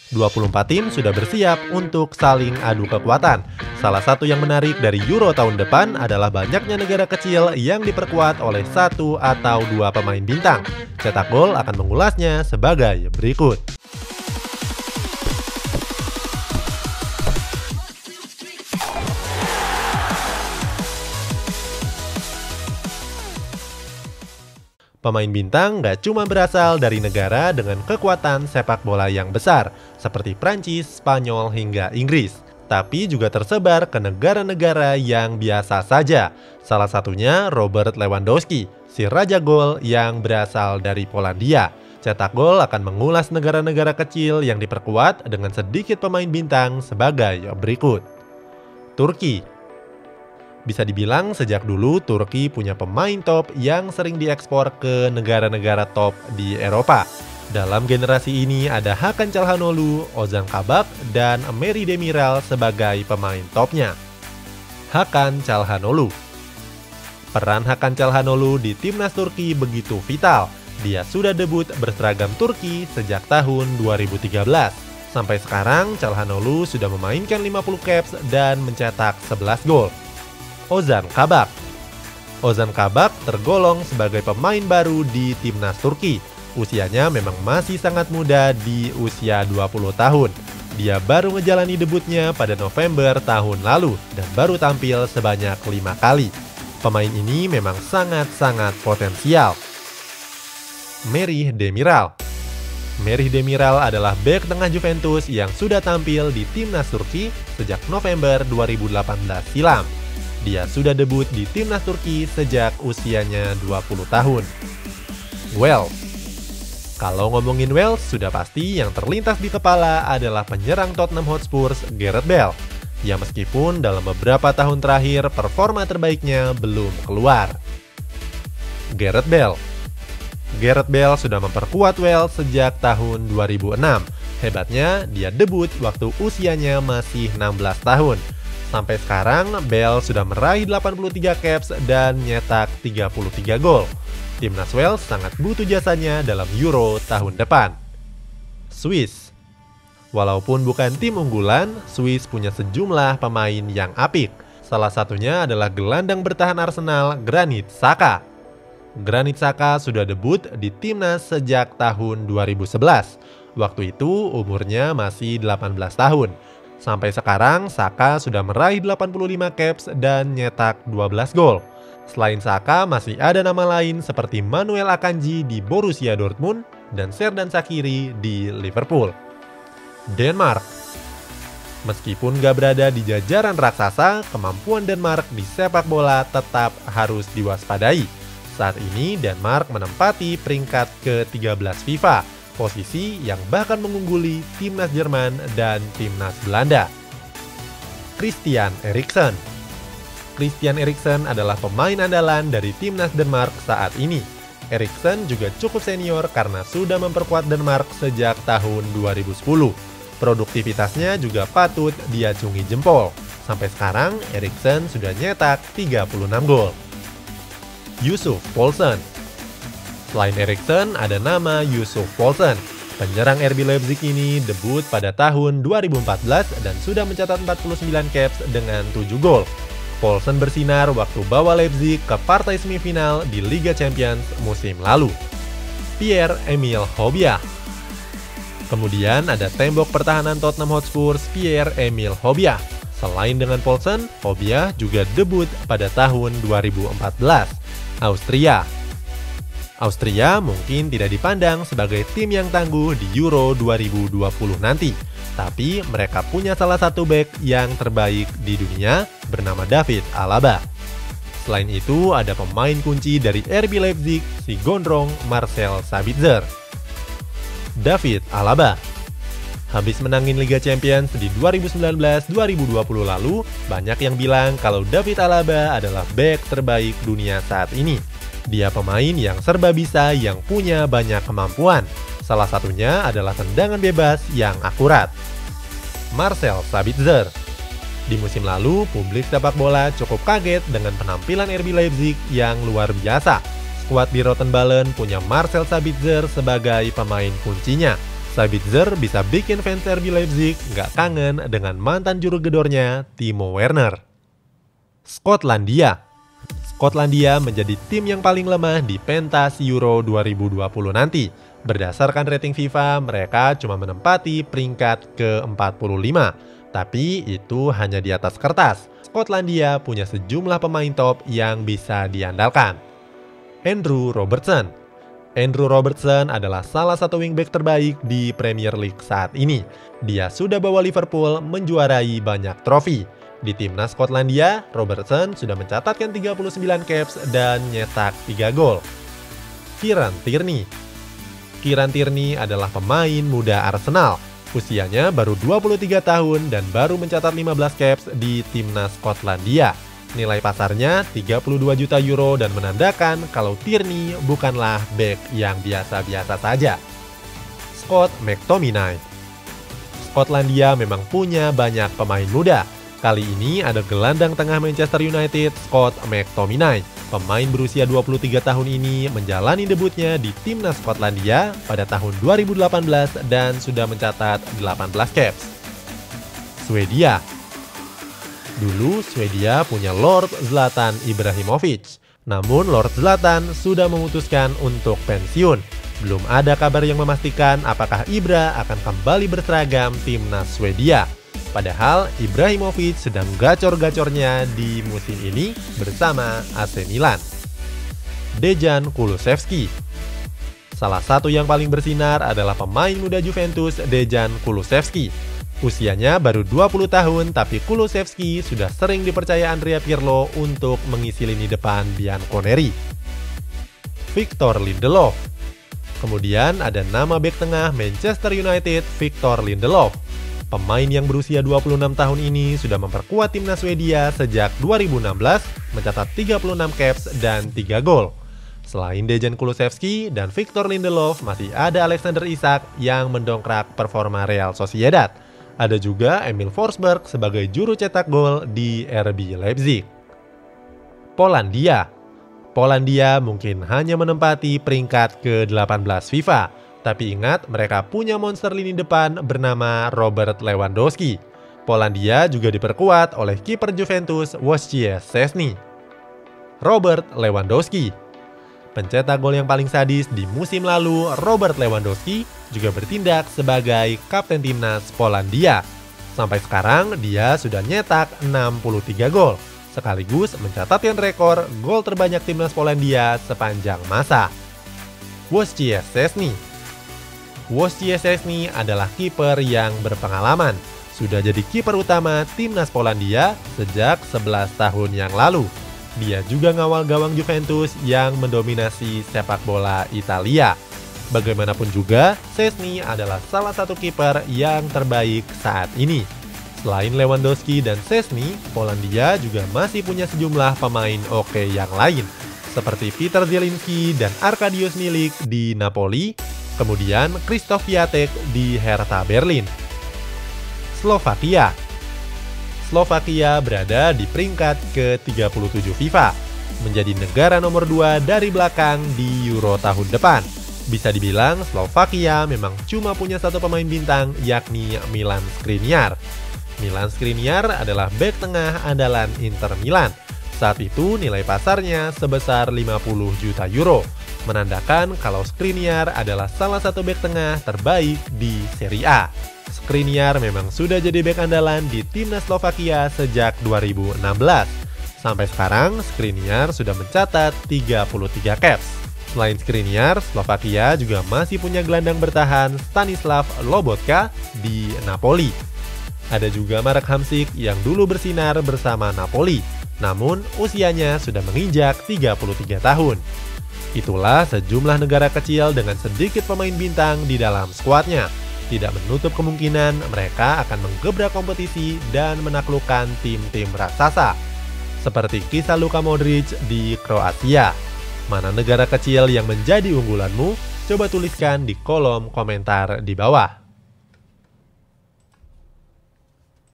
24 tim sudah bersiap untuk saling adu kekuatan. Salah satu yang menarik dari Euro tahun depan adalah banyaknya negara kecil yang diperkuat oleh satu atau dua pemain bintang. Cetak Gol akan mengulasnya sebagai berikut. Pemain bintang gak cuma berasal dari negara dengan kekuatan sepak bola yang besar, seperti Prancis, Spanyol, hingga Inggris, tapi juga tersebar ke negara-negara yang biasa saja. Salah satunya Robert Lewandowski, si Raja Gol yang berasal dari Polandia. Cetak Gol akan mengulas negara-negara kecil yang diperkuat dengan sedikit pemain bintang sebagai berikut. Turki. Bisa dibilang sejak dulu Turki punya pemain top yang sering diekspor ke negara-negara top di Eropa. Dalam generasi ini ada Hakan Çalhanoğlu, Ozan Kabak, dan Merih Demiral sebagai pemain topnya. Hakan Çalhanoğlu. Peran Hakan Çalhanoğlu di timnas Turki begitu vital. Dia sudah debut berseragam Turki sejak tahun 2013. Sampai sekarang Çalhanoğlu sudah memainkan 50 caps dan mencetak 11 gol. Ozan Kabak. Ozan Kabak tergolong sebagai pemain baru di timnas Turki. Usianya memang masih sangat muda di usia 20 tahun. Dia baru ngejalani debutnya pada November tahun lalu dan baru tampil sebanyak 5 kali. Pemain ini memang sangat-sangat potensial. Merih Demiral. Merih Demiral adalah bek tengah Juventus yang sudah tampil di timnas Turki sejak November 2018 silam. Dia sudah debut di timnas Turki sejak usianya 20 tahun. Wales. Kalau ngomongin Wales, sudah pasti yang terlintas di kepala adalah penyerang Tottenham Hotspur, Gareth Bale. Ya meskipun dalam beberapa tahun terakhir performa terbaiknya belum keluar. Gareth Bale. Gareth Bale sudah memperkuat Wales sejak tahun 2006. Hebatnya, dia debut waktu usianya masih 16 tahun. Sampai sekarang, Bale sudah meraih 83 caps dan nyetak 33 gol. Timnas Wales sangat butuh jasanya dalam Euro tahun depan. Swiss. Walaupun bukan tim unggulan, Swiss punya sejumlah pemain yang apik. Salah satunya adalah gelandang bertahan Arsenal, Granit Xhaka. Granit Xhaka sudah debut di timnas sejak tahun 2011. Waktu itu umurnya masih 18 tahun. Sampai sekarang, Xhaka sudah meraih 85 caps dan nyetak 12 gol. Selain Xhaka, masih ada nama lain seperti Manuel Akanji di Borussia Dortmund dan Xherdan Shaqiri di Liverpool. Denmark. Meskipun gak berada di jajaran raksasa, kemampuan Denmark di sepak bola tetap harus diwaspadai. Saat ini, Denmark menempati peringkat ke-13 FIFA. Posisi yang bahkan mengungguli timnas Jerman dan timnas Belanda. Christian Eriksen. Christian Eriksen adalah pemain andalan dari timnas Denmark saat ini. Eriksen juga cukup senior karena sudah memperkuat Denmark sejak tahun 2010. Produktivitasnya juga patut diacungi jempol. Sampai sekarang, Eriksen sudah nyetak 36 gol. Yussuf Poulsen. Selain Eriksen, ada nama Yussuf Poulsen. Penyerang RB Leipzig ini debut pada tahun 2014 dan sudah mencatat 49 caps dengan 7 gol. Poulsen bersinar waktu bawa Leipzig ke partai semifinal di Liga Champions musim lalu. Pierre-Emile Haubiah. Kemudian ada tembok pertahanan Tottenham Hotspur, Pierre-Emile Haubiah. Selain dengan Poulsen, Haubiah juga debut pada tahun 2014. Austria. Austria mungkin tidak dipandang sebagai tim yang tangguh di Euro 2020 nanti. Tapi mereka punya salah satu bek yang terbaik di dunia bernama David Alaba. Selain itu ada pemain kunci dari RB Leipzig, si gondrong Marcel Sabitzer. David Alaba. Habis menangin Liga Champions di 2019-2020 lalu, banyak yang bilang kalau David Alaba adalah bek terbaik dunia saat ini. Dia pemain yang serba bisa yang punya banyak kemampuan. Salah satunya adalah tendangan bebas yang akurat. Marcel Sabitzer. Di musim lalu, publik sepak bola cukup kaget dengan penampilan RB Leipzig yang luar biasa. Skuad di Rotenbalen punya Marcel Sabitzer sebagai pemain kuncinya. Sabitzer bisa bikin fans RB Leipzig nggak kangen dengan mantan juru gedornya Timo Werner. Skotlandia menjadi tim yang paling lemah di pentas Euro 2020 nanti. Berdasarkan rating FIFA, mereka cuma menempati peringkat ke-45. Tapi itu hanya di atas kertas. Skotlandia punya sejumlah pemain top yang bisa diandalkan. Andrew Robertson adalah salah satu wingback terbaik di Premier League saat ini. Dia sudah bawa Liverpool menjuarai banyak trofi. Di timnas Skotlandia, Robertson sudah mencatatkan 39 caps dan nyetak 3 gol. Kieran Tierney adalah pemain muda Arsenal. Usianya baru 23 tahun dan baru mencatat 15 caps di timnas Skotlandia. Nilai pasarnya 32 juta euro dan menandakan kalau Tierney bukanlah bek yang biasa-biasa saja. Scott McTominay. Skotlandia memang punya banyak pemain muda. Kali ini ada gelandang tengah Manchester United, Scott McTominay. Pemain berusia 23 tahun ini menjalani debutnya di timnas Skotlandia pada tahun 2018 dan sudah mencatat 18 caps. Swedia. Dulu Swedia punya Lord Zlatan Ibrahimovic. Namun Lord Zlatan sudah memutuskan untuk pensiun. Belum ada kabar yang memastikan apakah Ibra akan kembali berseragam timnas Swedia. Padahal Ibrahimovic sedang gacor-gacornya di musim ini bersama AC Milan. Dejan Kulusevski. Salah satu yang paling bersinar adalah pemain muda Juventus Dejan Kulusevski. Usianya baru 20 tahun, tapi Kulusevski sudah sering dipercaya Andrea Pirlo untuk mengisi lini depan Bianconeri. Victor Lindelof. Kemudian ada nama bek tengah Manchester United, Victor Lindelof. Pemain yang berusia 26 tahun ini sudah memperkuat timnas Swedia sejak 2016, mencatat 36 caps dan 3 gol. Selain Dejan Kulusevski dan Victor Lindelof, masih ada Alexander Isak yang mendongkrak performa Real Sociedad. Ada juga Emil Forsberg sebagai juru cetak gol di RB Leipzig. Polandia mungkin hanya menempati peringkat ke-18 FIFA. Tapi ingat, mereka punya monster lini depan bernama Robert Lewandowski. Polandia juga diperkuat oleh kiper Juventus Wojciech Szczesny. Robert Lewandowski. Pencetak gol yang paling sadis di musim lalu, Robert Lewandowski juga bertindak sebagai kapten timnas Polandia. Sampai sekarang dia sudah nyetak 63 gol, sekaligus mencatatkan rekor gol terbanyak timnas Polandia sepanjang masa. Wojciech Szczesny adalah kiper yang berpengalaman. Sudah jadi kiper utama timnas Polandia sejak 11 tahun yang lalu. Dia juga ngawal gawang Juventus yang mendominasi sepak bola Italia. Bagaimanapun juga, Szczesny adalah salah satu kiper yang terbaik saat ini. Selain Lewandowski dan Szczesny, Polandia juga masih punya sejumlah pemain oke yang lain, seperti Peter Zielinski dan Arkadiusz Milik di Napoli, kemudian Krzysztof Piatek di Hertha Berlin. Slovakia berada di peringkat ke-37 FIFA, menjadi negara nomor 2 dari belakang di Euro tahun depan. Bisa dibilang Slovakia memang cuma punya satu pemain bintang, yakni Milan Skriniar. Milan Skriniar adalah bek tengah andalan Inter Milan. Saat itu nilai pasarnya sebesar 50 juta euro, menandakan kalau Skriniar adalah salah satu bek tengah terbaik di Serie A. Skriniar memang sudah jadi bek andalan di timnas Slovakia sejak 2016. Sampai sekarang, Skriniar sudah mencatat 33 caps. Selain Skriniar, Slovakia juga masih punya gelandang bertahan Stanislav Lobotka di Napoli. Ada juga Marek Hamšík yang dulu bersinar bersama Napoli, namun usianya sudah menginjak 33 tahun. Itulah sejumlah negara kecil dengan sedikit pemain bintang di dalam skuadnya. Tidak menutup kemungkinan mereka akan menggebrak kompetisi dan menaklukkan tim-tim raksasa. Seperti kisah Luka Modric di Kroasia. Mana negara kecil yang menjadi unggulanmu? Coba tuliskan di kolom komentar di bawah.